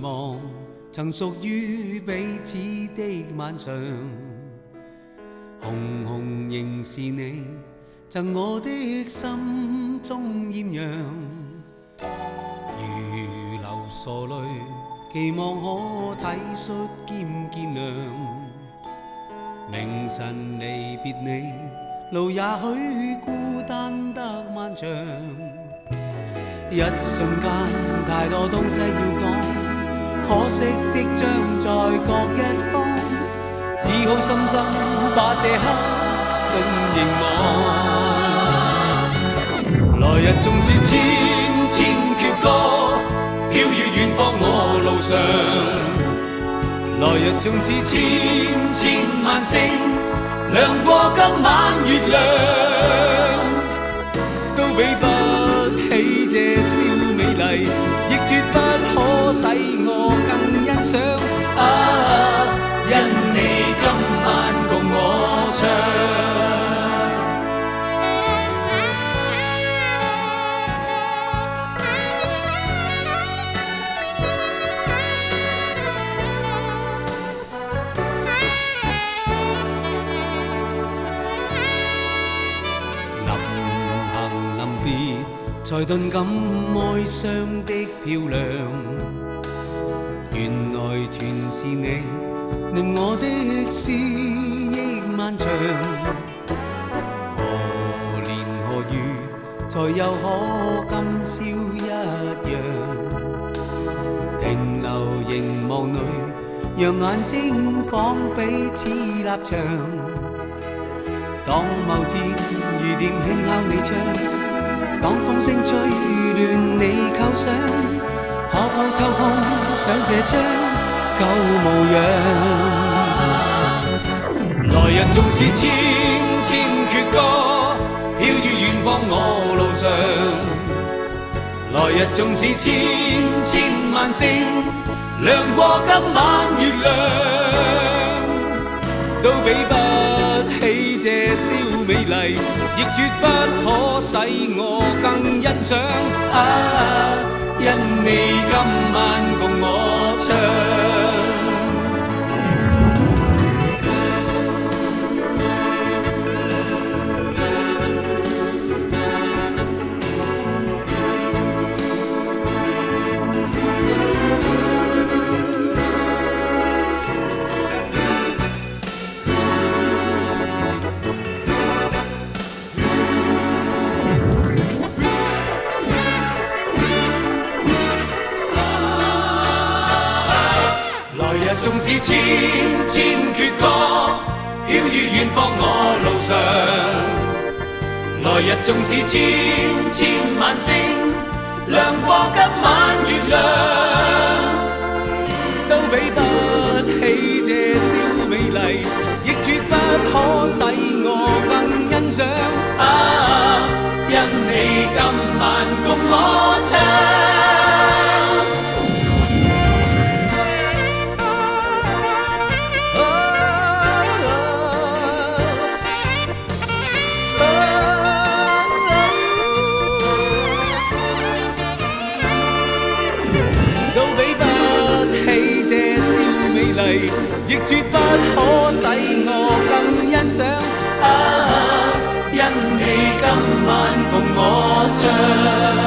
忘曾屬於彼此的晚上，紅紅仍是你贈我的心中豔陽，如流傻淚，期望可體恤兼見諒。明晨離別你，路也許孤單得漫長。一瞬間，太多東西要講，可惜即將在各一方，只好深深把這刻盡凝望。來日縱是千千闕歌，飄於遠方我路上。來日縱是千千萬星，亮過今晚月亮，都比不起這宵美麗，亦絕不可使我更欣賞。因你今晚共我唱。才頓感哀傷的漂亮，原來全是你令我的思憶漫長。何年何月才又可今宵一樣，停留凝望裏，讓眼睛講彼此立場。當某天雨點輕敲你窗，當風聲吹亂你構想，可否抽空想這張舊模樣？來日縱是千千闕歌，飄於遠方我路上。來日縱是千千萬星，亮過今晚月亮，都比不起這宵美麗，亦絕不可使我更欣賞。因你今晚共我唱。縱是千千闕歌，飄於遠方我路上。來日縱是千千萬星，亮過今晚月亮，都比不起這宵美麗，亦絕不可使我更欣賞。因你今晚共我唱。亦絕不可使我更欣賞。因你今晚共我唱。